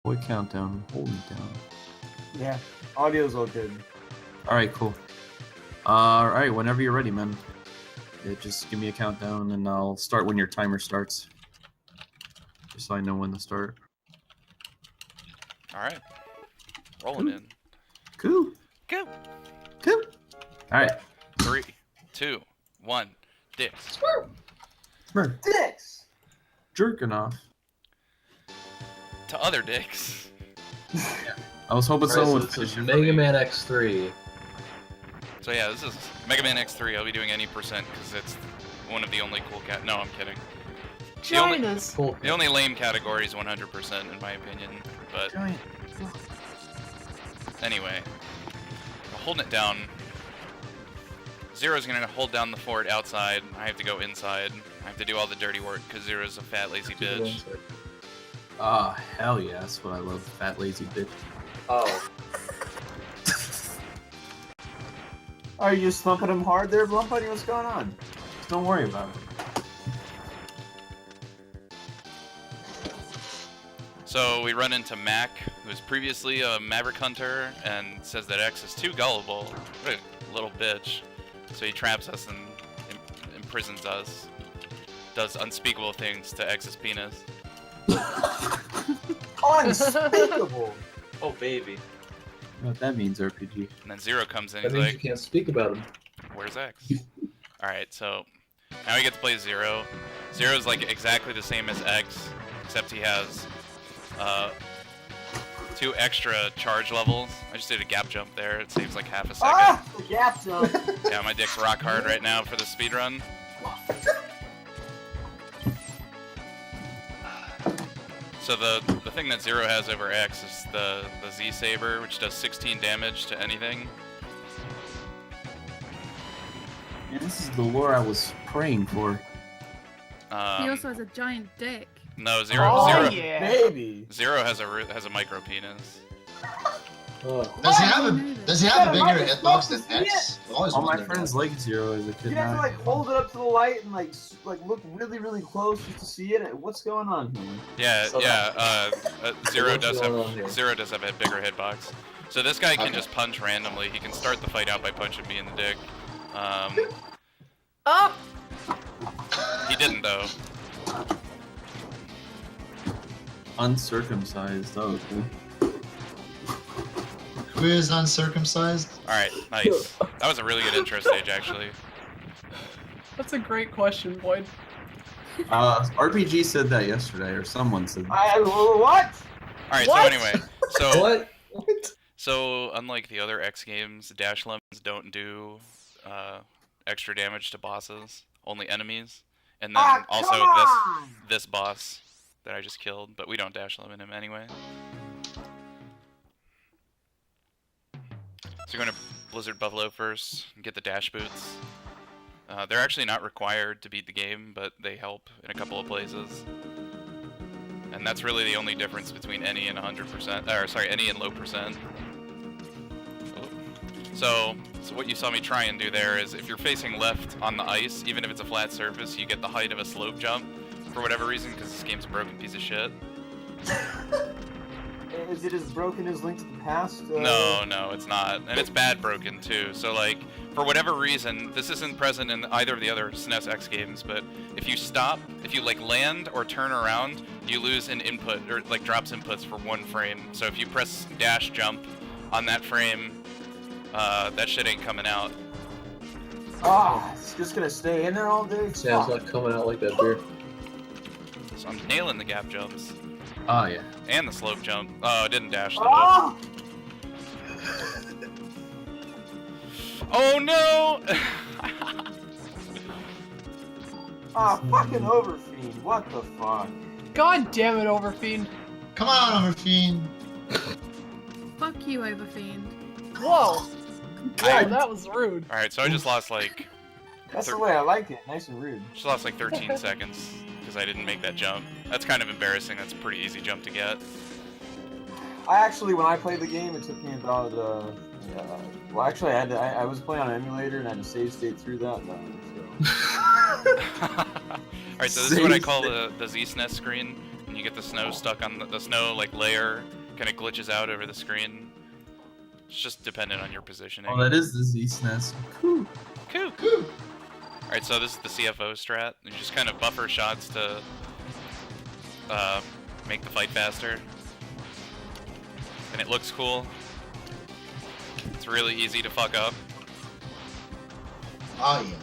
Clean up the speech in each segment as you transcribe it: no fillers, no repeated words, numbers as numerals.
Boy, countdown. Hold it down. Yeah, audio's all good. Alright, cool. Alright, whenever you're ready, man. Yeah, just give me a countdown and I'll start when your timer starts. Just so I know when to start. Alright. Rolling in. Cool. Go! Cool. Alright. 3, 2, 1. Dicks. Smurf. Dicks! Jerking off. To other dicks. I was hoping someone would This finish is it for Mega me. Man X3. So yeah, this is Megaman X3. I'll be doing any percent because it's one of the only cool No, I'm kidding. Ginas. Cool. The only lame category is 100% in my opinion. But Giant. anyway, holding it down. Zero's gonna hold down the fort outside. I have to go inside. I have to do all the dirty work because Zero's a fat, lazy bitch. Ah, hell yeah, that's what I love. Fat, lazy bitch. Oh. Are you just thumping him hard there, Blump Buddy? What's going on? Don't worry about it. So we run into Mac, who was previously a Maverick Hunter, and says that X is too gullible. What a little bitch. So he traps us and imprisons us. Does unspeakable things to X's penis. Unspeakable! Oh, baby. You know what that means, RPG. And then Zero comes in, That he's means you like, can't speak about him. where's X? Alright, so now we get to play Zero. Zero's like exactly the same as X, except he has 2 extra charge levels. I just did a gap jump there, it saves like half a second. Ah! The gap jump! Yeah, my dick's rock hard right now for the speedrun. So the thing that Zero has over X is the Z Saber, which does 16 damage to anything. Yeah, this is the lore I was praying for. He also has a giant dick. No, Zero Yeah. Baby! Zero has a micro penis. Oh. Does he have I a know that. Does he have a Yeah, bigger Mike, hitbox than fuck, X? I've always All my wondered friends that. like Zero as a kid. You have to now. like hold it up to the light and like look really, really close just to see it. What's going on here? Yeah, So yeah. Zero What's does going on here? have a bigger hitbox. So this guy can Okay. just punch randomly. He can start the fight out by punching me in the dick. Oh! He didn't though. Uncircumcised. Oh, cool. Who is uncircumcised? All right, nice. That was a really good intro stage actually. That's a great question, Boyd. RPG said that yesterday, or someone said that. What? All right, What? so anyway, so What? What? so unlike the other X games, dash lemons don't do extra damage to bosses, only enemies. And then Ah, also come on! this boss that I just killed, but we don't dash lemon him anyway. So you're going to Blizzard Buffalo first and get the dash boots. They're actually not required to beat the game, but they help in a couple of places. And that's really the only difference between any and 100%, or sorry, any and low percent. So what you saw me try and do there is if you're facing left on the ice, even if it's a flat surface, you get the height of a slope jump for whatever reason, because this game's a broken piece of shit. Is it as broken as Link to the Past? No, it's not. And it's bad broken too. So like, for whatever reason, this isn't present in either of the other SNES X games, but if you stop, if you like land or turn around, you lose an input, or like drops inputs for 1 frame. So if you press dash jump on that frame, that shit ain't coming out. Ah, it's just gonna stay in there all day? Yeah, it's Fuck. not coming out like that beer. So I'm nailing the gap jumps. Oh, yeah. And the slope jump. Oh, I didn't dash though. Ah! Oh no! Ah, fucking Overfiend. What the fuck? God damn it, Overfiend. Come on, Overfiend. Fuck you, Overfiend. Whoa. I- Whoa, that was rude. Alright, so I just lost like That's the way I like it. Nice and rude. 13 seconds because I didn't make that jump. That's kind of embarrassing. That's a pretty easy jump to get. I actually, when I played the game, it took me about, well, actually, I was playing on an emulator and I had to save state through that. So. Alright, so this is what I call the Z-SNES screen. and you get the snow stuck on the snow like layer kind of glitches out over the screen. It's just dependent on your positioning. Oh, that is the Z-SNES. Cool. Alright, so this is the CFO strat. You just kind of buffer shots to make the fight faster. And it looks cool. It's really easy to fuck up. Oh yeah.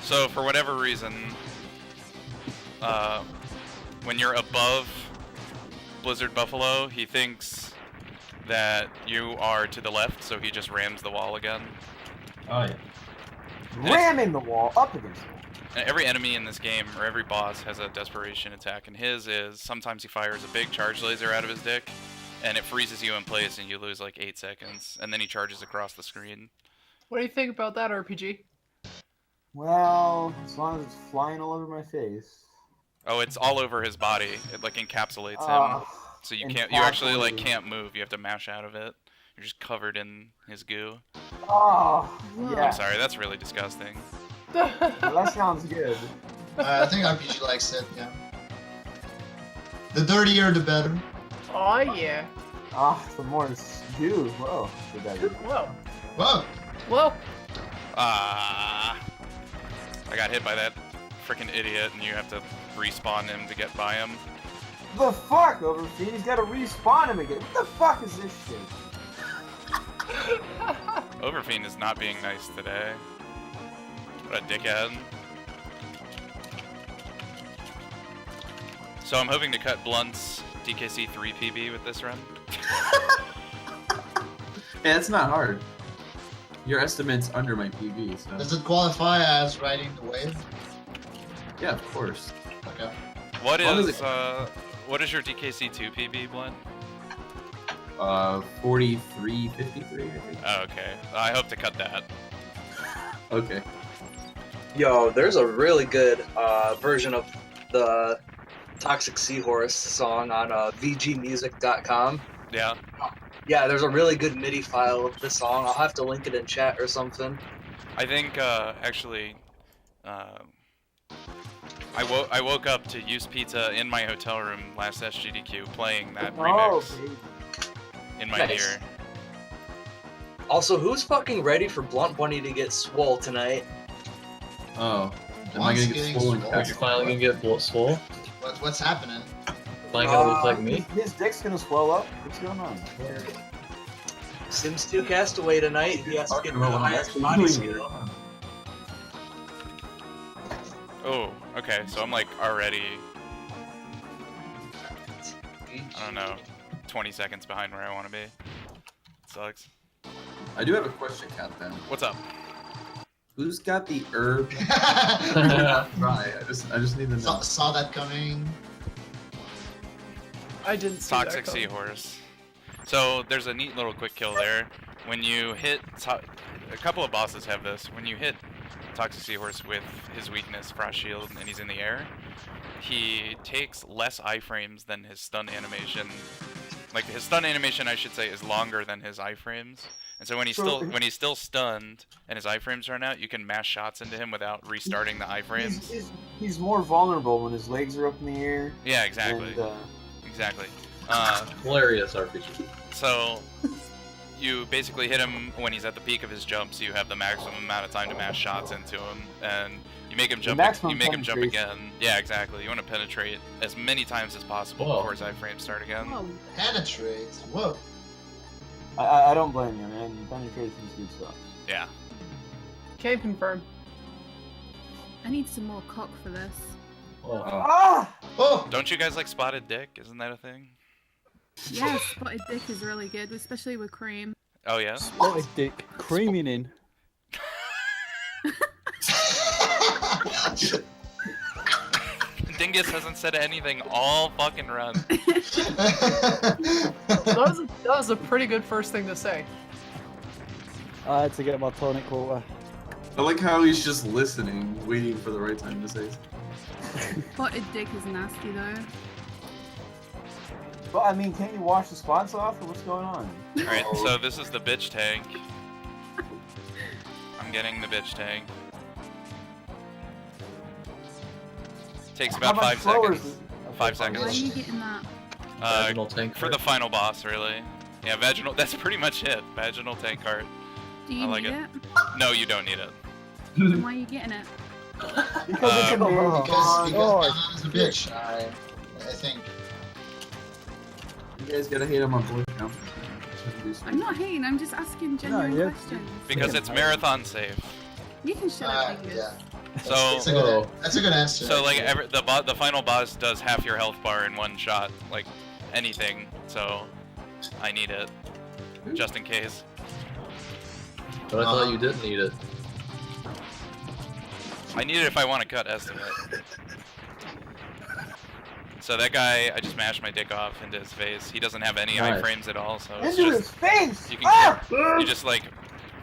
So for whatever reason, when you're above Blizzard Buffalo, he thinks that you are to the left, so he just rams the wall again. Oh yeah. Ramming the wall up against the wall. And every enemy in this game, or every boss, has a desperation attack, and his is sometimes he fires a big charge laser out of his dick, and it freezes you in place, and you lose like 8 seconds, and then he charges across the screen. What do you think about that RPG? Well, as long as it's flying all over my face. Oh, it's all over his body. It like encapsulates him, so you actually like can't move. You have to mash out of it. You're just covered in his goo. Oh, yeah. I'm sorry, that's really disgusting. Well, that sounds good. I think RPG likes it, yeah. The dirtier, the better. Oh yeah. The more it's you. Whoa. The better. Whoa. Whoa! Whoa. I got hit by that freaking idiot, and you have to respawn him to get by him. The fuck, Overfiend? He's gotta respawn him again. What the fuck is this shit? Overfiend is not being nice today. What a dickhead. So I'm hoping to cut Blunt's DKC 3 PB with this run. Yeah, it's not hard. Your estimate's under my PB, so... Does it qualify as riding the wave? Yeah, of course. Okay. What What is is your DKC 2 PB, Blunt? 43.53, I think. Oh, okay. I hope to cut that. Okay. Yo, there's a really good version of the Toxic Seahorse song on vgmusic.com. Yeah. Yeah, there's a really good MIDI file of this song. I'll have to link it in chat or something. I think, actually, I woke up to Use Pizza in my hotel room last SGDQ playing that remix in my Nice. ear. Also, who's fucking ready for Blunt Bunny to get swole tonight? Oh. Am I Once gonna getting get swollen? swole. You're finally gonna get swole? What's happening? Finally gonna look like me? His dick's gonna swell up. What's going on? Sims 2 Castaway tonight. He has to get the highest body skill. Oh, okay, so I'm like already, I don't know, 20 seconds behind where I want to be. Sucks. I do have a question, Countdown. What's up? Who's got the herb? Right. I just need to know. Saw that coming. I didn't see Toxic that coming. Seahorse. So there's a neat little quick kill there. When you hit, a couple of bosses have this. When you hit Toxic Seahorse with his weakness, Frost Shield, and he's in the air, he takes less iframes than his stun animation. Like his stun animation, I should say, is longer than his iframes. And so when he's still stunned and his iframes run out, you can mash shots into him without restarting the iframes. He's more vulnerable when his legs are up in the air. Yeah, exactly. And, Exactly. Hilarious RPG. So you basically hit him when he's at the peak of his jump, so you have the maximum amount of time to mash shots into him, and you make him jump. You make him jump again. Yeah, exactly. You want to penetrate as many times as possible before his iframes start again. Oh, Penetrate. Whoa. I don't blame you, man. Penetration's good stuff. Yeah. Can confirm. I need some more cock for this. Oh. Ah! Oh! Don't you guys like spotted dick? Isn't that a thing? Yeah, spotted dick is really good, especially with cream. Oh yeah. Spotted dick creaming in. Dingus hasn't said anything all fucking run. That was a pretty good first thing to say. I had to get my tonic water. I like how he's just listening, waiting for the right time to say something. Spotted dick is nasty though. But I mean, can't you wash the spots off, or what's going on? Alright, so this is the bitch tank. I'm getting the bitch tank. Takes How about much 5 slower is seconds. it? 5 Why are seconds. you getting that? Vaginal tank For the cart. final boss, really. Yeah, vaginal. That's pretty much it. Vaginal tank cart. Do you I like need it. it? No, you don't need it. Then why are you getting it? Because it's a Uh, marathon. Because Oh, Megaman is a bitch. I think. You guys gotta hate on my boy count. I'm not hating, I'm just asking genuine yeah. questions. Because it's marathon safe. You can shut up, Vegas. Yeah. So, That's a good. That's a good answer. so like the final boss does half your health bar in one shot, like anything. So, I need it just in case. But I thought you didn't need it. I need it if I want to cut estimate. So that guy, I just mashed my dick off into his face. He doesn't have any Nice. iframes at all, so it's Into just his face! you can Ah! you just like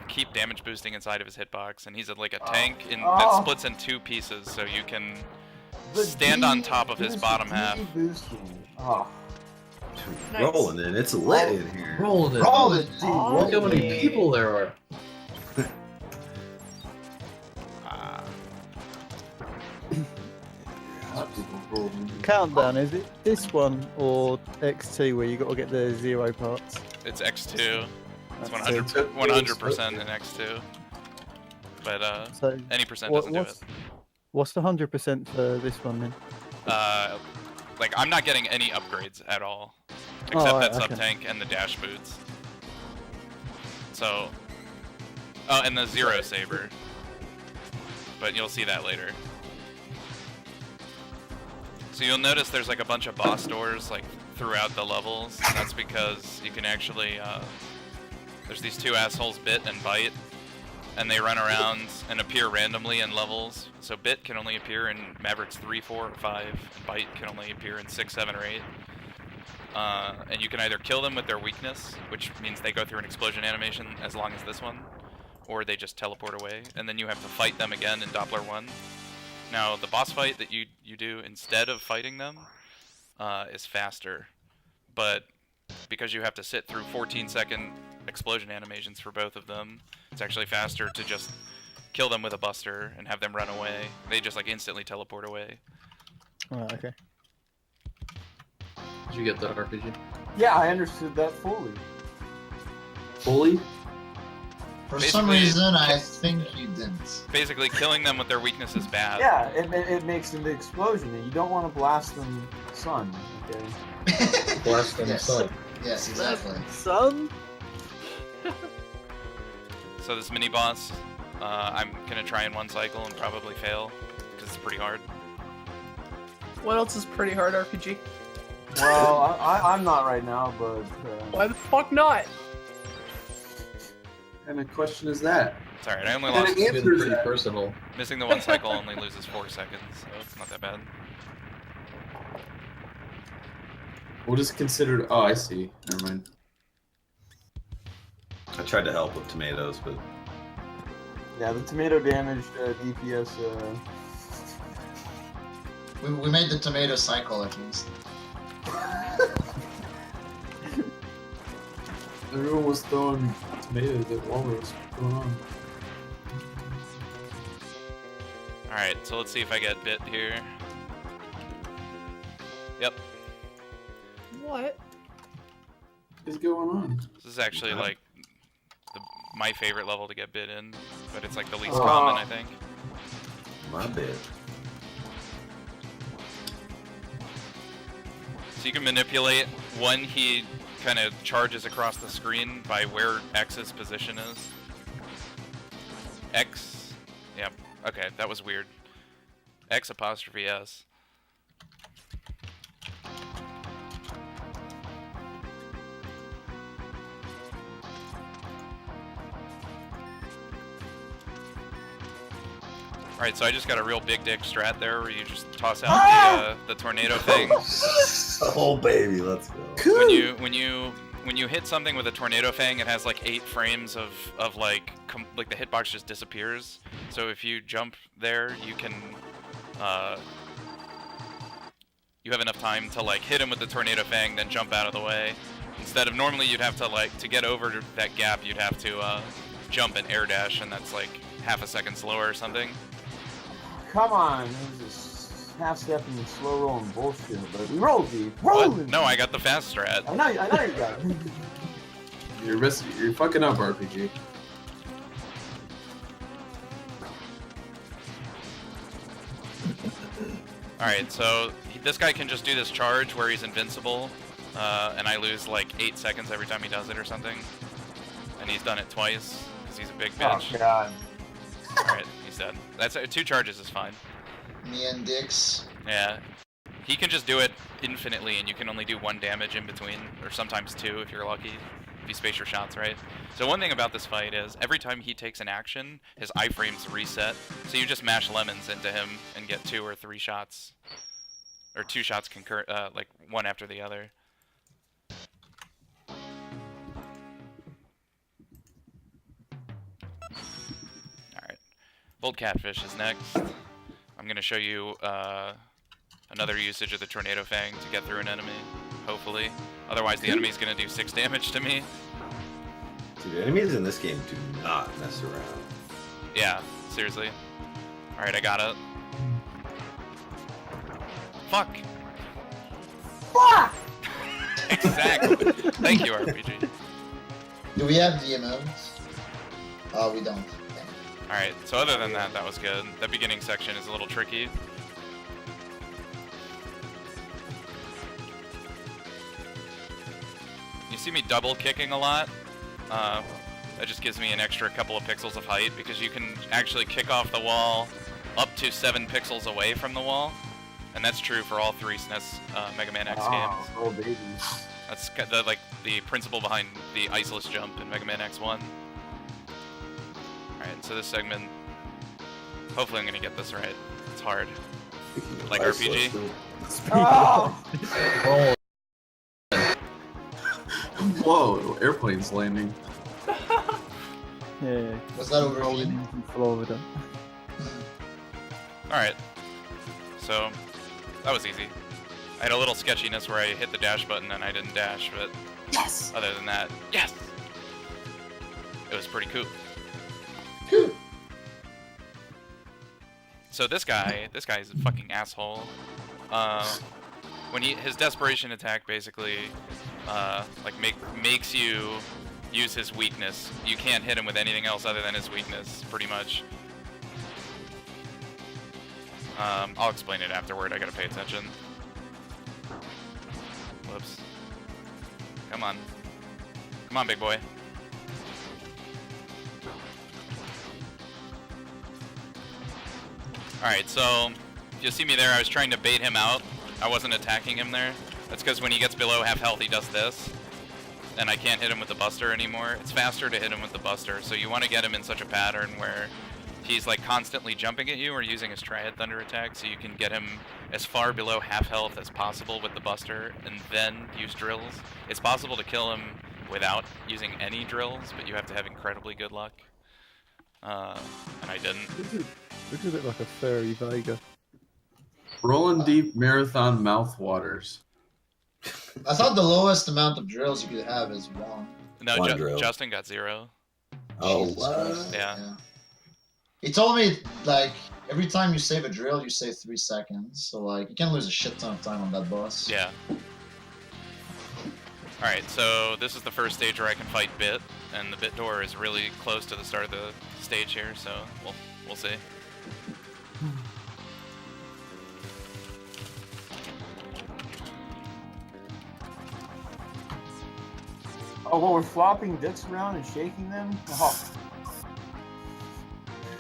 keep damage boosting inside of his hitbox, and he's like a tank that Oh. splits in 2 pieces, so you can The stand on top of his boost- bottom half. boosting. Oh. Nice. Rolling in. It's lit in here. Rolling it. Roll it, dude. Oh, Look how many yeah. people there are. Ah. Countdown, is it this one or X2 where you got to get the 0 parts? It's X2. It's That's 100% in X2. But So any percent what- doesn't do it. what's the 100% for this one then? Like I'm not getting any upgrades at all, except Oh, that okay. sub tank and the dash boots. So, oh, and the zero saber. But you'll see that later. So you'll notice there's like a bunch of boss doors like throughout the levels. And that's because you can actually there's these 2 assholes, Bit and Bite, and they run around and appear randomly in levels. So Bit can only appear in Mavericks 3, 4, or 5, and Bite can only appear in 6, 7, or 8. And you can either kill them with their weakness, which means they go through an explosion animation as long as this one, or they just teleport away, and then you have to fight them again in Doppler 1. Now, the boss fight that you do instead of fighting them is faster, but because you have to sit through 14-second explosion animations for both of them, it's actually faster to just kill them with a buster and have them run away. They just like instantly teleport away. Alright, okay. Did you get that RPG? Yeah, I understood that fully. Fully? For some Basically- reason, I think you didn't. Basically, killing them with their weakness is bad. Yeah, it makes an explosion, and you don't want to blast them sun, okay? Blast them Yes. sun. Yes, exactly. Son? So this mini boss, I'm gonna try in one cycle and probably fail because it's pretty hard. What else is pretty hard RPG? Well, I'm not right now, but... Why the fuck not? What kind of question is that? It's alright. I only Kinda lost. It's been Answers pretty that. personal. Missing the one cycle only loses 4 seconds, so it's not that bad. What is considered? Oh, I see. Never mind. I tried to help with tomatoes, but Yeah, the tomato damaged DPS... We made the tomato cycle at least. Everyone was throwing tomatoes at Walrus. What's going on? Alright, so let's see if I get Bit here. Yep, What? What is going on? this is actually like my favorite level to get Bit in, but it's like the least Oh. common, I think. my bad. So you can manipulate when he kind of charges across the screen by where X's position is. X, yep, okay, that was weird. X apostrophe S. Alright, so I just got a real big dick strat there where you just toss out the tornado thing. Oh baby, let's go. When you hit something with a tornado fang, it has like 8 frames of like like the hitbox just disappears. So if you jump there, you can you have enough time to like hit him with the tornado fang, then jump out of the way. Instead of normally you'd have to like to get over that gap, you'd have to jump and air dash, and that's like half a second slower or something. Come on, this is half-stepping and slow rolling bullshit, but we rolled deep. What? Rolling! No, I got the fast strat. I know you got it. You're missing. You're fucking up, RPG. Alright, so this guy can just do this charge where he's invincible, and I lose like 8 seconds every time he does it or something. And he's done it twice, because he's a big bitch. Oh god. Alright, he's dead. That's 2 charges is fine. Me and Dix. Yeah. He can just do it infinitely, and you can only do 1 damage in between, or sometimes 2 if you're lucky, if you space your shots right. So one thing about this fight is, every time he takes an action, his iframes reset, so you just mash lemons into him and get 2 or 3 shots. Or 2 shots like one after the other. Alright. Bold Catfish is next. I'm gonna show you another usage of the Tornado Fang to get through an enemy, hopefully. Otherwise the enemy's gonna do 6 damage to me. Dude, enemies in this game do not mess around. Yeah, seriously. Alright, I got it. Fuck! Fuck! Exactly. Thank you, RPG. Do we have the emotes? Oh, we don't. Alright, so other than that, that was good. The beginning section is a little tricky. You see me double kicking a lot? That just gives me an extra couple of pixels of height, because you can actually kick off the wall up to 7 pixels away from the wall. And that's true for all 3 SNES Mega Man X games. Oh, baby. That's the principle behind the iceless jump in Mega Man X1. Alright, so this segment, hopefully I'm gonna get this right. It's hard. Like RPG? Oh! Whoa, airplane's landing. Yeah. Was that overheating? In Florida. Alright. So, that was easy. I had a little sketchiness where I hit the dash button and I didn't dash, but Yes! other than that, yes! It was pretty cool. Cool. So this guy's a fucking asshole. When his desperation attack basically, makes you use his weakness. You can't hit him with anything else other than his weakness, pretty much. I'll explain it afterward, I gotta pay attention. Whoops. Come on. Come on, big boy. Alright, so, if you see me there, I was trying to bait him out. I wasn't attacking him there. That's because when he gets below half health, he does this. And I can't hit him with the Buster anymore. It's faster to hit him with the Buster, so you want to get him in such a pattern where he's like constantly jumping at you or using his Triad Thunder attack, so you can get him as far below half health as possible with the Buster, and then use drills. It's possible to kill him without using any drills, but you have to have incredibly good luck. And I didn't. Looks a bit like a furry Vega. Rollin Deep Marathon Mouthwaters. I thought the lowest amount of drills you could have is 1. No, One drill. Justin got 0. Oh, Jesus what? Christ, Yeah. He told me, like, every time you save a drill, you save 3 seconds. So, like, you can lose a shit ton of time on that boss. Yeah. Alright, so this is the first stage where I can fight Bit, and the Bit door is really close to the start of the stage here, so we'll see. Oh, well, we're flopping dicks around and shaking them? Oh.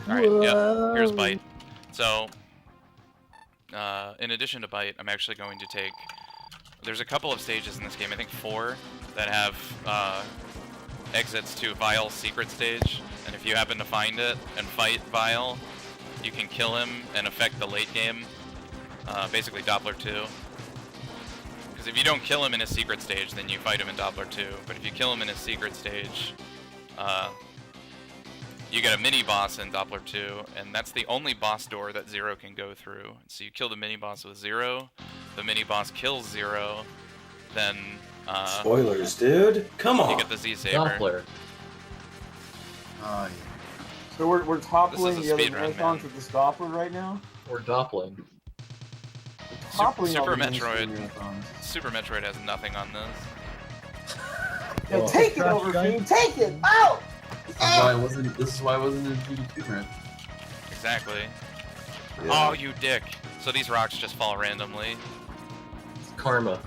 Alright, yeah, here's Bite. So, in addition to Bite, I'm actually going to take... There's a couple of stages in this game, I think 4, that have exits to Vile's secret stage. And if you happen to find it and fight Vile, you can kill him and affect the late game. Basically Doppler 2. Because if you don't kill him in his secret stage, then you fight him in Doppler 2. But if you kill him in his secret stage, you get a mini-boss in Doppler 2, and that's the only boss door that Zero can go through. So you kill the mini-boss with Zero, the mini-boss kills Zero, then Spoilers, dude. Come on. you get the Z-Saber. Doppler. Oh, yeah. So we're toppling This is the a other speedrun, marathons man. with the stopper right now? Or Doppling. toppling all Super the mainstream Metroid. marathons. Super Metroid has nothing on this. Yo, Well, take it trash over, game. Fiend. Take it. Out. This is why I wasn't in GD2, man. Exactly. Yeah. Oh, you dick. So these rocks just fall randomly. Karma.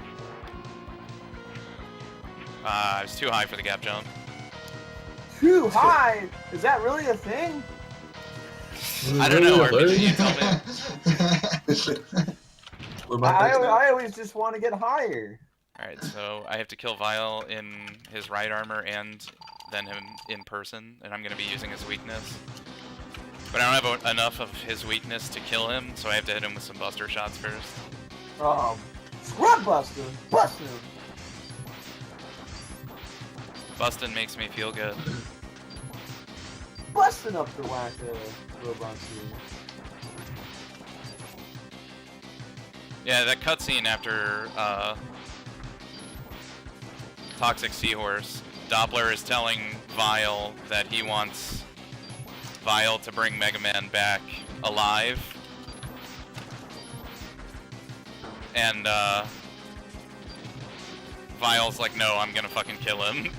I was too high for the gap jump. Too high. Is that really a thing? I don't know, Really? RPG, you tell me. What about that? I always just want to get higher. Alright, so I have to kill Vile in his right armor and then him in person, and I'm going to be using his weakness. But I don't have enough of his weakness to kill him, so I have to hit him with some buster shots first. Scrub Buster. Bust him. Bustin' makes me feel good. Busting up the whack robots here. Yeah, that cutscene after Toxic Seahorse, Doppler is telling Vile that he wants Vile to bring Megaman back alive. And Vile's like, no, I'm gonna fucking kill him.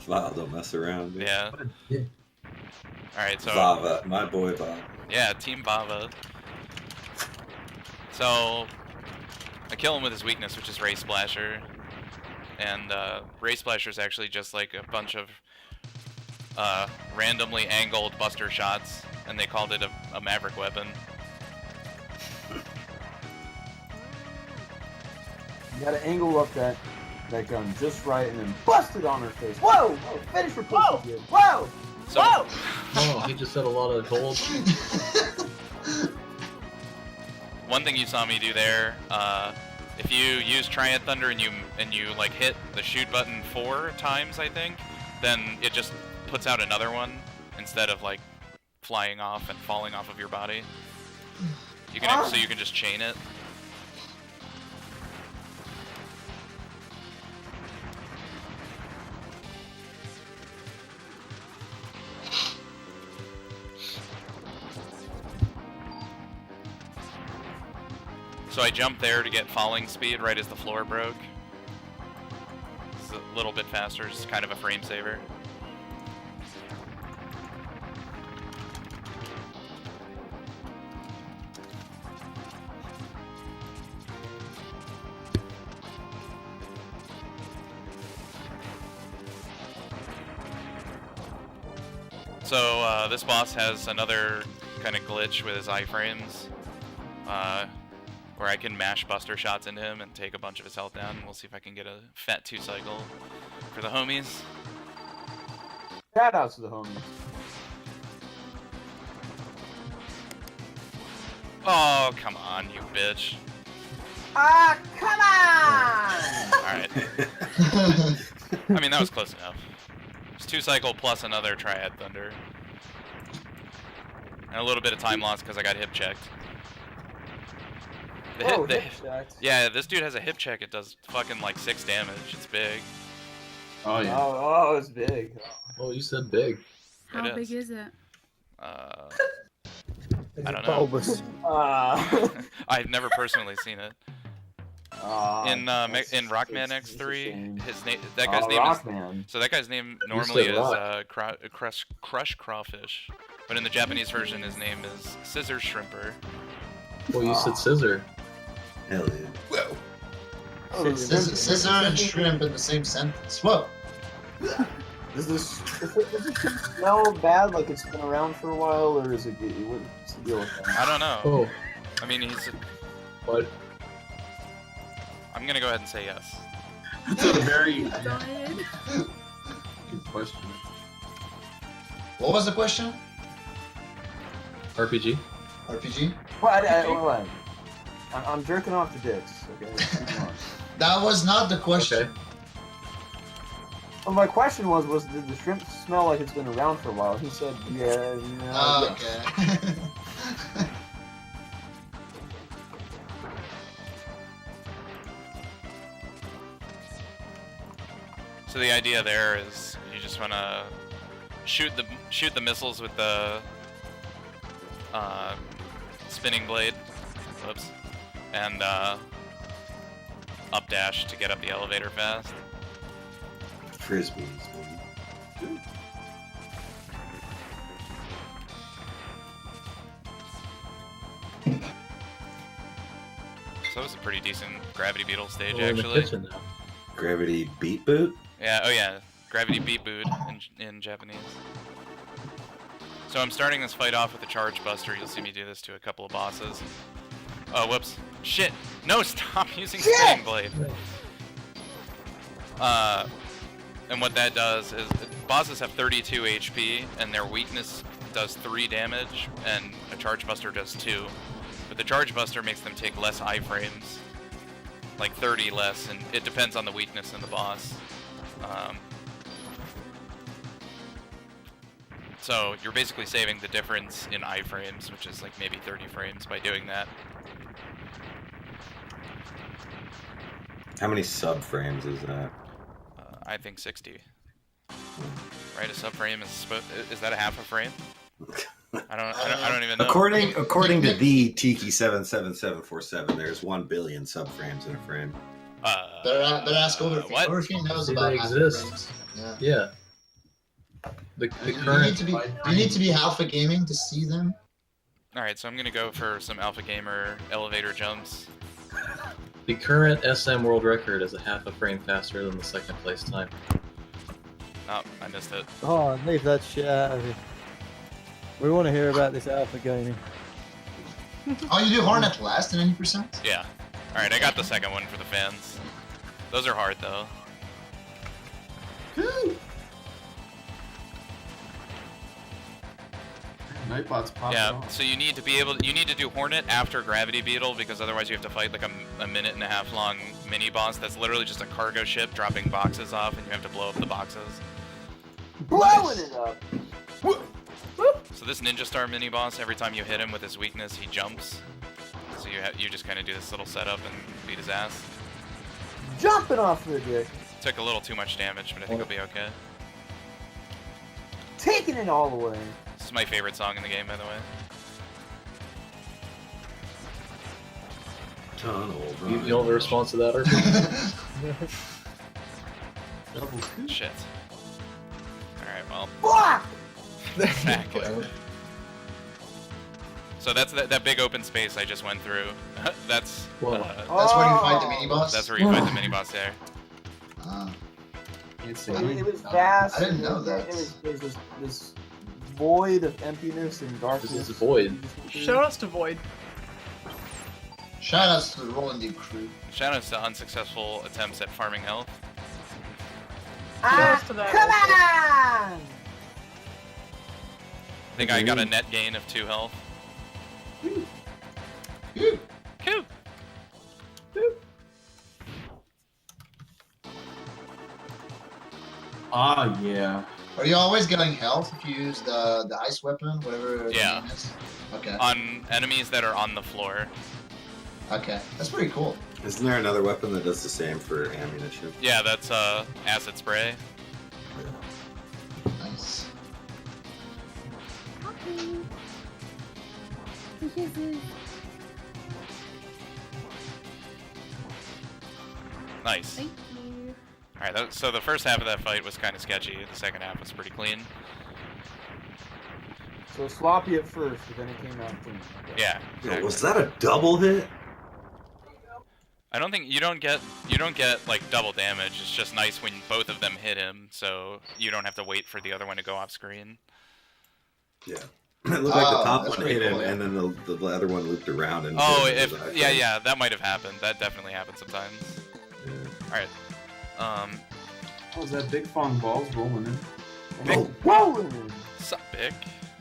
Wow, don't mess around. Dude. Yeah. Alright, so... Vava, my boy Vava. Yeah, Team Vava. So, I kill him with his weakness, which is Ray Splasher. And Ray Splasher is actually just like a bunch of randomly angled buster shots, and they called it a Maverick weapon. You gotta angle up that gun just right and then bust it on her face. Whoa! Oh, finish her pussy good. Whoa! So, Whoa! Oh, he just had a lot of gold. one thing you saw me do there, if you use Triad Thunder and you like hit the shoot button 4 times, I think, then it just puts out another one instead of like flying off and falling off of your body. You can so you can just chain it. So I jumped there to get falling speed right as the floor broke. It's a little bit faster, it's kind of a frame saver. So this boss has another kind of glitch with his iframes. Where I can mash buster shots into him and take a bunch of his health down. We'll see if I can get a fat 2-cycle for the homies. Shout outs to the homies. Oh, come on, you bitch. Ah, come on! Alright. I mean, that was close enough. It's 2-cycle plus another Triad Thunder. And a little bit of time loss because I got hip checked. Hip checked. Yeah, this dude has a hip check. It does fucking like 6 damage. It's big. Oh yeah. Oh, it's big. Oh, you said big. How It big is. is it? I Is don't it know. bulbous? I've never personally seen it. In Rockman it's a shame. X3, his name that guy's name Rockman. is so that guy's name normally said is rock. Crush Crawfish, but in the Japanese version his name is Scissor Shrimper. Well, you said scissor. Hell yeah. Oh, Scissor and shrimp in the same sentence. Whoa. Does this smell bad, like it's been around for a while, or is it good? What's the deal with that? I don't know. Oh, I mean, he's. what? I'm gonna go ahead and say yes. That's a very Died. good question. What was the question? RPG? RPG? What? I'm jerking off to dicks. Okay. Keep on. That was not the question. Okay. Well, my question was did the shrimp smell like it's been around for a while? He said, yeah. Oh, yes. okay. So the idea there is you just wanna shoot the missiles with the spinning blade, Whoops. And up dash to get up the elevator fast. Frisbees, baby. So it was a pretty decent Gravity Beetle stage, We're in the actually. kitchen now. Gravity beat boot? Yeah, oh yeah, Gravity Beat Boot in Japanese. So I'm starting this fight off with the Charge Buster. You'll see me do this to a couple of bosses. Oh, whoops. Shit! No, stop using Spinning Blade! And what that does is, bosses have 32 HP, and their weakness does 3 damage, and a Charge Buster does 2. But the Charge Buster makes them take less iframes, like 30 less, and it depends on the weakness in the boss. So you're basically saving the difference in iframes, which is like maybe 30 frames by doing that. How many subframes is that? I think 60. Right, a subframe is that a half a frame? I don't even know. According to the Tiki77747, there's 1 billion subframes in a frame. Better ask Overfiend. What? Overfiend knows See, about they half exist. frames. Yeah. Yeah. The You current need to be Alpha Gaming to see them. Alright, so I'm gonna go for some Alpha Gamer elevator jumps. the current SM world record is a half a frame faster than the second place time. Oh, I missed it. Oh, leave that shit out of here. We want to hear about this alpha gaming. Oh, you do Hornet last in any percent? Yeah. Alright, I got the second one for the fans. Those are hard though. Nightbot's popping Yeah, off. so you need to do Hornet after Gravity Beetle, because otherwise you have to fight like a minute and a half long mini boss that's literally just a cargo ship dropping boxes off, and you have to blow up the boxes. Blowing it up! So this Ninja Star mini boss, every time you hit him with his weakness, he jumps. So you just kind of do this little setup and beat his ass. Jumping off the dick! Took a little too much damage, but I think he'll be okay. Taking it all away! This is my favorite song in the game, by the way. Tunnel. You know the response to that, RPG? Shit. Alright, well. Fuck! Exactly. So that's that big open space I just went through. That's Whoa. That's where you fight the mini boss? That's where you fight the mini boss there. It was vast. I didn't know that. It was this void of emptiness and darkness. This is Void. Shout outs to Void. Shout outs to the Rollin crew. Shoutouts to unsuccessful attempts at farming health. Shout outs to that. Come on! I think I got a net gain of 2 health. Cool. Ah, yeah. Are you always getting health if you use the ice weapon, whatever the Yeah. name is? Okay. On enemies that are on the floor. Okay. That's pretty cool. Isn't there another weapon that does the same for ammunition? Yeah, that's acid spray. Nice. Nice. Thank you. Alright, so the first half of that fight was kind of sketchy. The second half was pretty clean. So sloppy at first, but then it came out clean. Okay. Yeah. Yo, was that a double hit? I don't think you don't get like double damage. It's just nice when both of them hit him, so you don't have to wait for the other one to go off screen. Yeah. It looked like the top that's one pretty hit him, cool, yeah. and then the other one looped around and. Oh, hit him if with the yeah, iPhone. yeah, that might have happened. That definitely happens sometimes. Yeah. All right. Oh, is that Big Fong balls rolling in? Oh. Rolling in! Sup, Bick?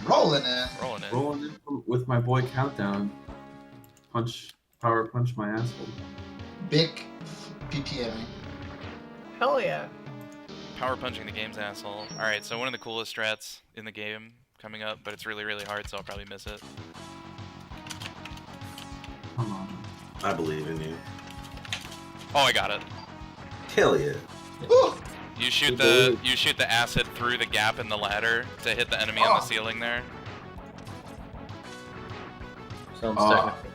Rolling in. Rolling in. Rolling in with my boy Countdown. Power punch my asshole. Big PPM. Hell yeah. Power punching the game's asshole. All right, so one of the coolest strats in the game coming up, but it's really, really hard, so I'll probably miss it. Come on. I believe in you. Oh, I got it. Hell yeah. Ooh. You shoot the acid through the gap in the ladder to hit the enemy on the ceiling there. Sounds Ah. technical.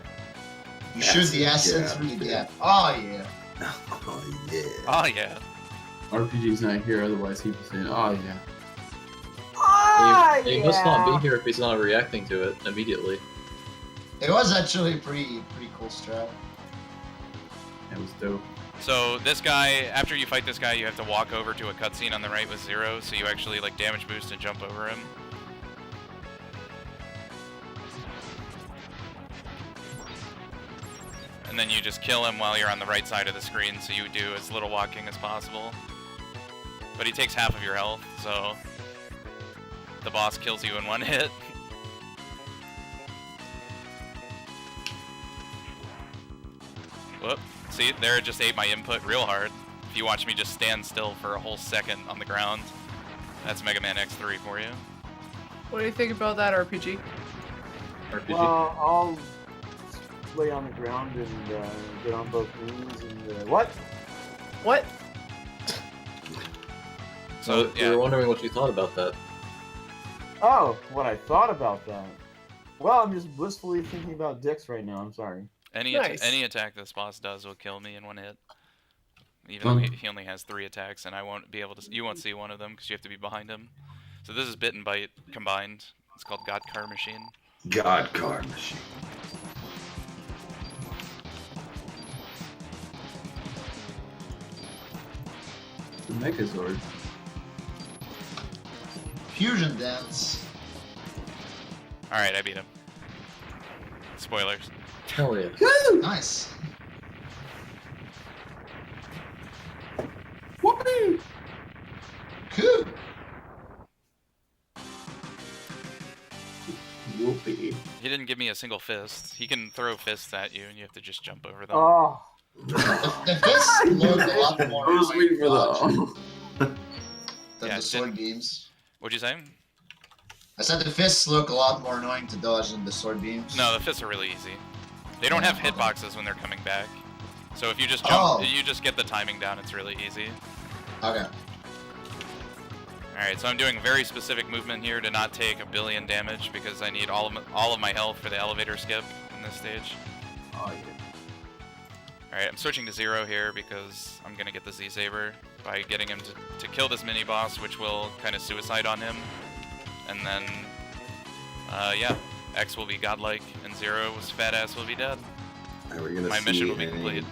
You shoot the acid yeah, through the dude. gap. Oh yeah. Oh yeah. Oh yeah. RPG's not here, otherwise he'd be saying, oh yeah. He must not be here if he's not reacting to it immediately. It was actually a pretty cool strat. That was dope. So this guy, after you fight this guy, you have to walk over to a cutscene on the right with 0, so you actually like damage boost and jump over him. And then you just kill him while you're on the right side of the screen, so you do as little walking as possible. But he takes half of your health, so the boss kills you in 1 hit. Whoop. See, there it just ate my input real hard. If you watch me just stand still for a whole second on the ground, that's Mega Man X3 for you. What do you think about that RPG? RPG. Well, I'll lay on the ground and get on both knees and what? What? So, We were wondering what you thought about that. Oh, what I thought about that. Well, I'm just blissfully thinking about dicks right now. I'm sorry. Any Nice. any attack this boss does will kill me in 1 hit. Even though he only has 3 attacks, and I won't be able to. You won't see one of them because you have to be behind him. So this is Bit and Bite combined. It's called God Car Machine. God Car Machine. The Megazord. Fusion dance. All right, I beat him. Spoilers. Hell yeah. Nice. Whoopee! Cool. Whoopee. He didn't give me a single fist. He can throw fists at you, and you have to just jump over them. Oh, The fists look a lot more I was waiting for dodge that. than Yeah, the sword games. What'd you say? I said the fists look a lot more annoying to dodge than the sword beams. No, the fists are really easy. They don't have Okay. hitboxes when they're coming back. So if you just jump, Oh. you just get the timing down, it's really easy. Okay. Alright, so I'm doing a very specific movement here to not take 1 billion damage because I need all of my health for the elevator skip in this stage. Oh yeah. Alright, I'm switching to 0 here because I'm gonna get the Z-Saber by getting him to kill this mini-boss, which will kind of suicide on him. And then, yeah, X will be godlike, and 0's fat ass will be dead. Are we gonna My see mission will be any- complete.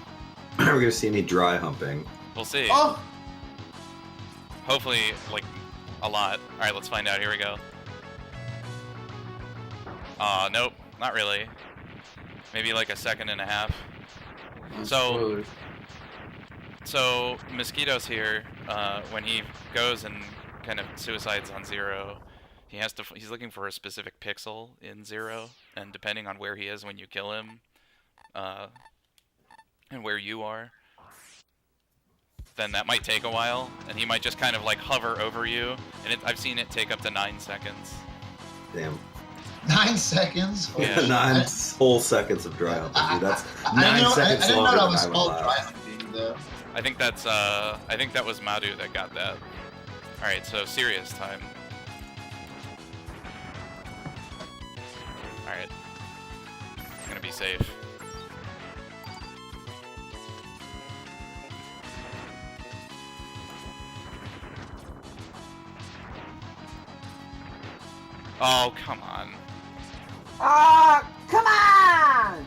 We're gonna see any dry humping. We'll see. Oh! Hopefully, like, a lot. Alright, let's find out. Here we go. Nope, not really. Maybe like 1.5 seconds. So- Spoilers. So, Mosquito's here, when he goes and kind of suicides on 0, he's looking for a specific pixel in 0, and depending on where he is when you kill him, and where you are, then that might take a while, and he might just kind of like hover over you, and I've seen it take up to 9 seconds. Damn. 9 seconds? Holy Yeah. shit. 9 whole seconds of dry humping, dude. That's 9 seconds I didn't know longer that than was I would called allow. dry humping, though. I think that was Madu that got that. Alright, so serious time. Alright. I'm gonna be safe. Oh, come on. ah, come on!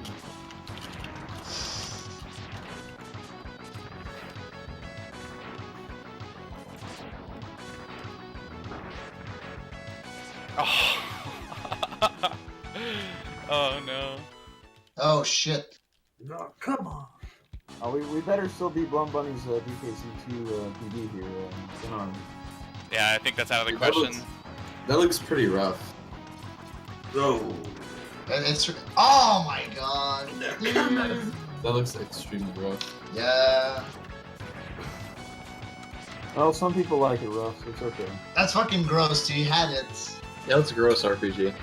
Oh. Oh no. Oh shit. No, come on. We better still beat Blum Bunny's DKC2 PD here. Come on. Yeah, I think that's out of the That question. That looks pretty rough. Oh. It's. Oh my god. That looks extremely rough. Yeah. Well, some people like it rough, so it's okay. That's fucking gross, dude. You had it. Yeah, that's a gross RPG.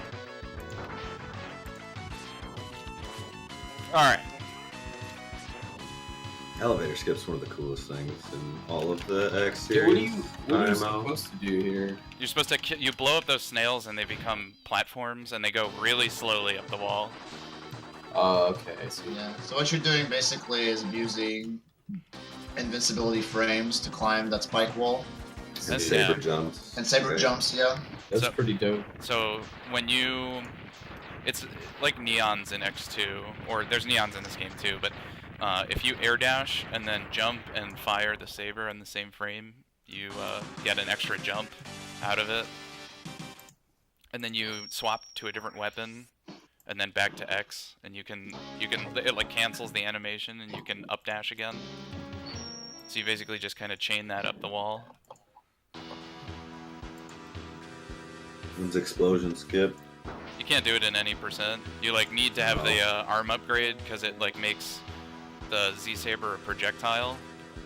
Alright. Elevator skip's one of the coolest things in all of the X Yeah, series. what are you IMO. supposed to do here? You're supposed to you blow up those snails and they become platforms and they go really slowly up the wall. Okay, I see. Yeah. So what you're doing basically is using invincibility frames to climb that spike wall And Yeah. saber jumps. and saber Right. jumps. Yeah. That's So- pretty dope. So when you, it's like neons in X2, or there's neons in this game too, but if you air dash and then jump and fire the saber in the same frame, you get an extra jump out of it. And then you swap to a different weapon, and then back to X, and it like cancels the animation, and you can up dash again. So you basically just kind of chain that up the wall. When's explosion skip? You can't do it in any percent. You like need to have the arm upgrade because it like makes the Z Saber a projectile,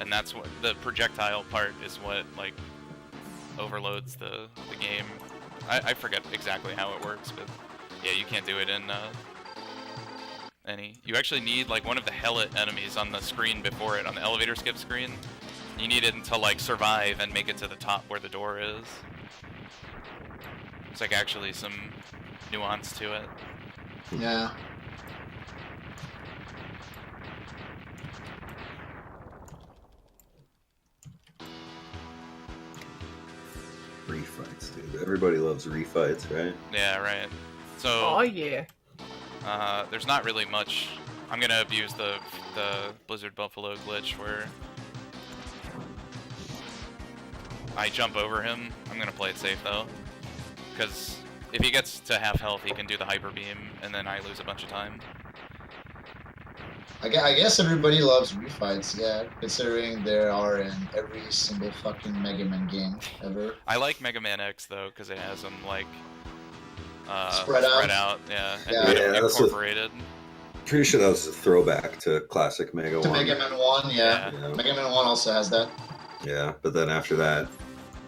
and that's what the projectile part is what like overloads the game. I forget exactly how it works, but yeah, you can't do it in any. You actually need like one of the hellet enemies on the screen before it, on the elevator skip screen. You need it to like survive and make it to the top where the door is. It's like actually some nuance to it. Yeah. Refights, dude. Everybody loves refights, right? Yeah, right. So Oh yeah. there's not really much. I'm gonna abuse the Blizzard Buffalo glitch where I jump over him. I'm gonna play it safe though, because if he gets to half health, he can do the hyper beam, and then I lose a bunch of time. I guess everybody loves refights, yeah, considering there are in every single fucking Megaman game ever. I like Mega Man X though, because it has them like Spread out. yeah, and Yeah. kind Yeah, of that's what- incorporated. Pretty sure that was a throwback to classic Mega To 1. Mega Man 1, yeah. Yeah. Mega Man 1 also has that. Yeah, but then after that,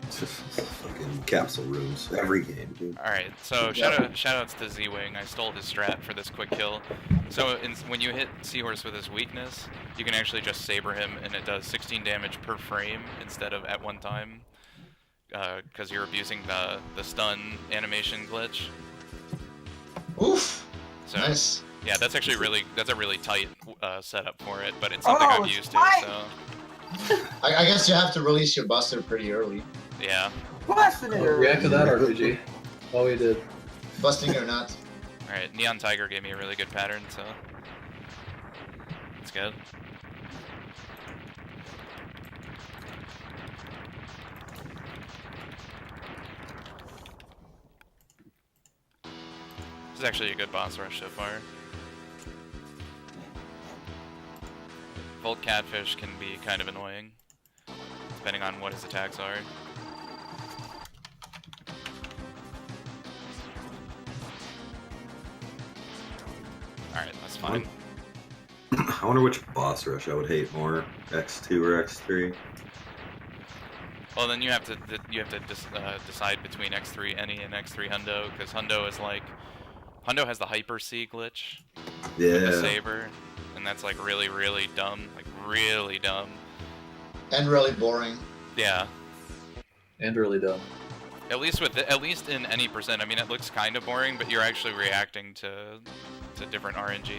it's just fucking capsule rooms. Every game, dude. Alright, so Yeah. shoutouts to Z-Wing. I stole his strat for this quick kill. So when you hit Seahorse with his weakness, you can actually just saber him, and it does 16 damage per frame instead of at one time, because you're abusing the stun animation glitch. Oof! So Nice. yeah, that's actually a really tight setup for it, but it's something Oh, I'm used to. tight! So I guess you have to release your buster pretty early. yeah. Blasting it! React to that, RPG. All we did. Busting or not. Alright, Neon Tiger gave me a really good pattern, so it's good. This is actually a good boss rush so far. Volt Catfish can be kind of annoying, depending on what his attacks are. Alright, that's fine. I wonder which boss rush I would hate more, X2 or X3. Well, then you have to decide between X3 Any and X3 Hundo, because Hundo has the Hyper C glitch with the Yeah. saber, and that's like really, really dumb, like really dumb. And really boring. Yeah, And really dumb. at least in any percent. I mean, it looks kind of boring, but you're actually reacting to different RNG.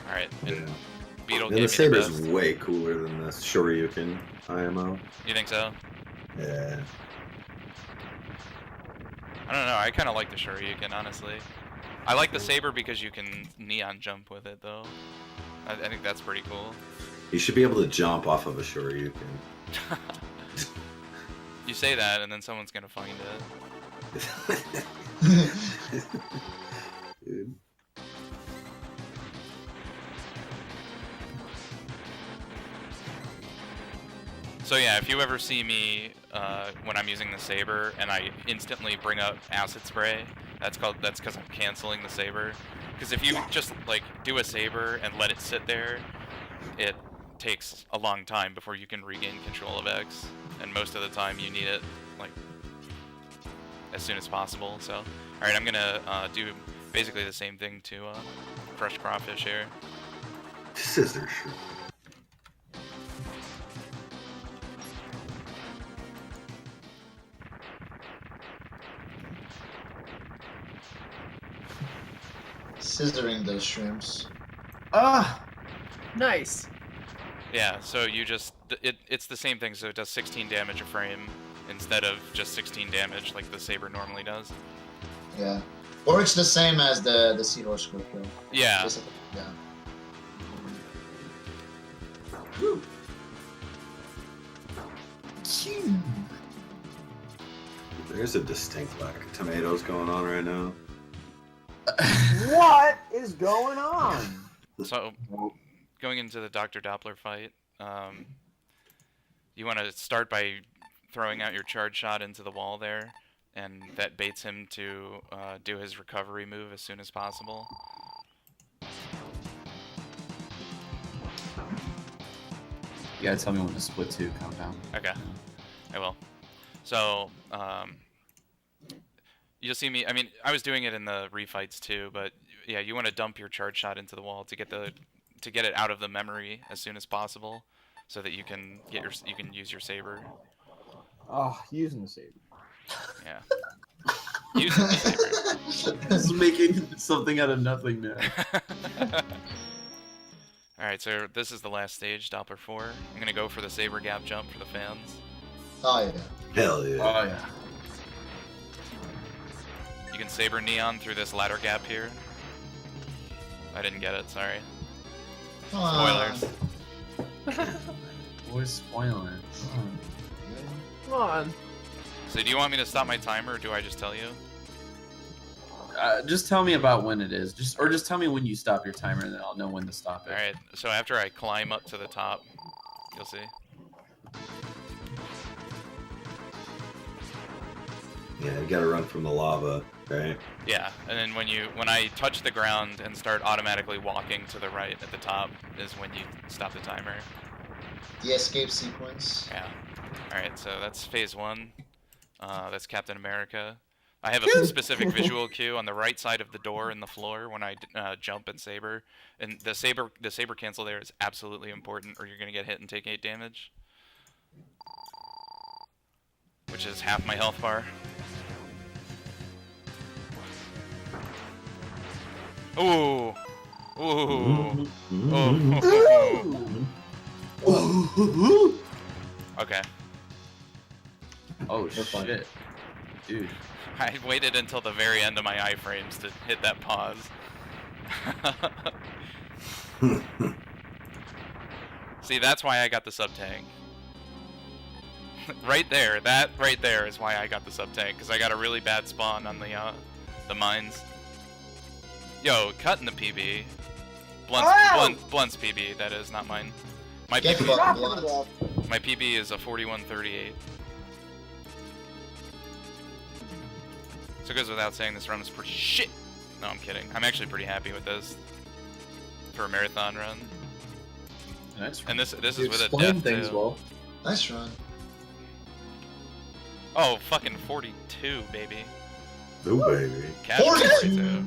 All right, and Yeah. Beetle And gave the me the saber's best. way cooler than the Shoryuken IMO. You think so? Yeah. I don't know. I kind of like the Shoryuken, honestly. I like the saber because you can neon jump with it, though. I think that's pretty cool. You should be able to jump off of a Shoryuken. You say that, and then someone's gonna find it. Dude. So yeah, if you ever see me when I'm using the saber and I instantly bring up acid spray, that's because I'm canceling the saber. Because if you just like do a saber and let it sit there, it takes a long time before you can regain control of X, and most of the time you need it like as soon as possible. So, all right, I'm gonna do basically the same thing to crushed crawfish here. Scissor shrimp. scissoring those shrooms. Ah! Nice. Yeah, so you just it's the same thing. So it does 16 damage a frame instead of just 16 damage like the saber normally does. Yeah. Or it's the same as the Seahorse quick kill. Yeah. Basically, yeah. There's a distinct lack of tomatoes going on right now. What is going on? So going into the Dr. Doppler fight, you want to start by throwing out your charge shot into the wall there, and that baits him to do his recovery move as soon as possible. You gotta tell me when to split two, Countdown. Okay, I will. So, you'll see me. I mean, I was doing it in the refights too, but yeah, you want to dump your charge shot into the wall to get it out of the memory as soon as possible, so that you can use your saber. Oh, using the saber. Yeah. Using the saber. This is making something out of nothing now. Alright, so this is the last stage, Doppler 4. I'm gonna go for the saber gap jump for the fans. Oh yeah. Hell yeah. Oh yeah. You can saber neon through this ladder gap here. I didn't get it, sorry. Spoilers. Boys spoiling. Come on. So do you want me to stop my timer, or do I just tell you? Just tell me about when it is. Just tell me when you stop your timer, and then I'll know when to stop it. Alright, so after I climb up to the top, you'll see. Yeah, you gotta run from the lava, right? Yeah, and then when I touch the ground and start automatically walking to the right at the top is when you stop the timer. The escape sequence. Yeah. Alright, so that's phase 1. That's Captain America. I have a specific visual cue on the right side of the door in the floor when I jump and saber. And the saber cancel there is absolutely important, or you're gonna get hit and take 8 damage. Which is half my health bar. Ooh! Ooh! Ooh! Okay. Oh shit, dude. I waited until the very end of my iframes to hit that pause. See, that's why I got the sub-tank. Right there, that right there is why I got the sub-tank, because I got a really bad spawn on the mines. Yo, cutting the PB. Blunt's PB, that is, not mine. My Get PB, fucking blunt. my PB is a 4138. So it goes without saying this run is pretty shit. No, I'm kidding. I'm actually pretty happy with this for a marathon run. That's And this You is with a explain death things too. well. Nice run. Oh, fucking 42, baby. Oh, baby. Casual 42.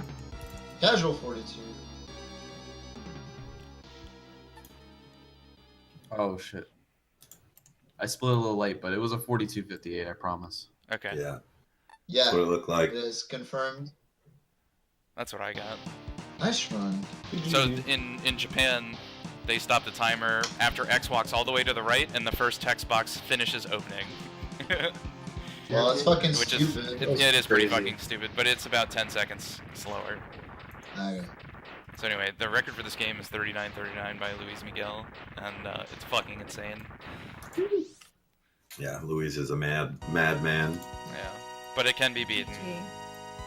Casual 42. Oh shit. I split a little late, but it was a 42.58, I promise. Okay, Yeah, Yeah. that's what it looked like. It is confirmed. that's what I got. Nice run. So in Japan, they stop the timer after X walks all the way to the right, and the first text box finishes opening. Well, it's fucking Which is stupid. it is pretty Crazy. fucking stupid, but it's about 10 seconds slower. Okay. So anyway, the record for this game is 39-39 by Luis Miguel, and it's fucking insane. Yeah, Luis is a madman. Yeah, but it can be beaten.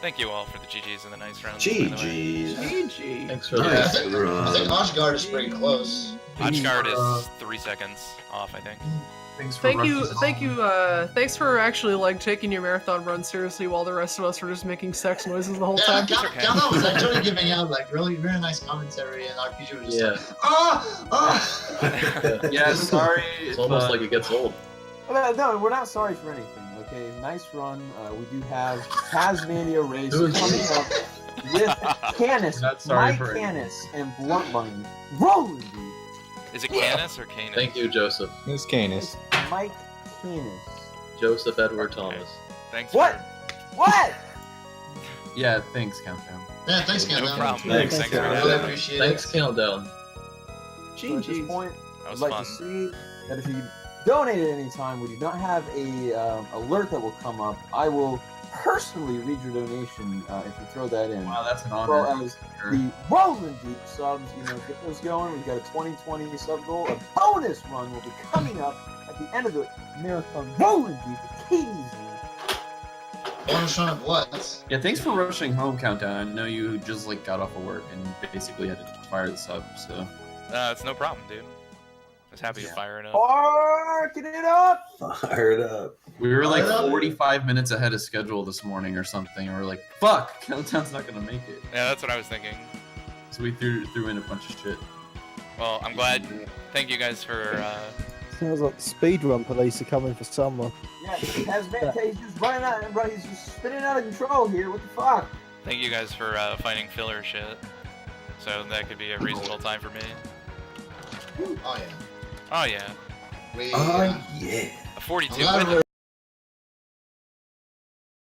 Thank you all for the GGs and the nice rounds. GG's. GG. Thanks for Yeah, I Nice that. think run. Oshguard is pretty close. Hotchguard is 3 seconds off, I think. Thanks for Thank you, thanks for actually like taking your marathon run seriously while the rest of us were just making sex noises the whole Yeah, time. Ghana was actually giving out like really nice commentary, and RPG was just Yeah. like, ah. Yeah, sorry. It's almost like it gets old. No, we're not sorry for anything. Okay, nice run. We do have Tasmania race Who is coming this? up with Canis, Not sorry Mike for anything. Canis, and Blunt Bunny. Rolling, dude. Is it Canis or Canis? Thank you, Joseph. It's Canis. It's Mike Canis. Joseph Edward Thomas. Thanks What? for... What? Yeah, thanks, Countdown. Yeah, thanks, No Countdown. problem. Thanks. Thanks for I really having me. appreciate Thanks, it. Countdown. So at this point, That I'd was like fun. to see that if you donate at any time, we do not have a alert that will come up. I will personally read your donation if you throw that in. Wow, that's an As honor. well as the Rollin Deep subs, get those going. We've got a 2020 sub goal. A bonus run will be coming up at the end of the marathon. Rollin Deep with KDZ. Bonus run of what? Yeah, thanks for rushing home, Countdown. I know you just like got off of work and basically had to fire the sub, so. It's no problem, dude. I was happy to fire it up. Barking it up! Fired up. We were like Fire up. 45 minutes ahead of schedule this morning or something, and we're like, fuck, Countdown's not gonna make it. Yeah, that's what I was thinking. So we threw in a bunch of shit. Well, I'm glad. Thank you guys for. Sounds like speedrun police are coming for someone. Yeah, he's just running out, bro. He's just spinning out of control here. What the fuck? Thank you guys for finding filler shit. So that could be a reasonable time for me. Oh yeah. Oh yeah. We, Oh yeah. A 42 I'm glad win. we're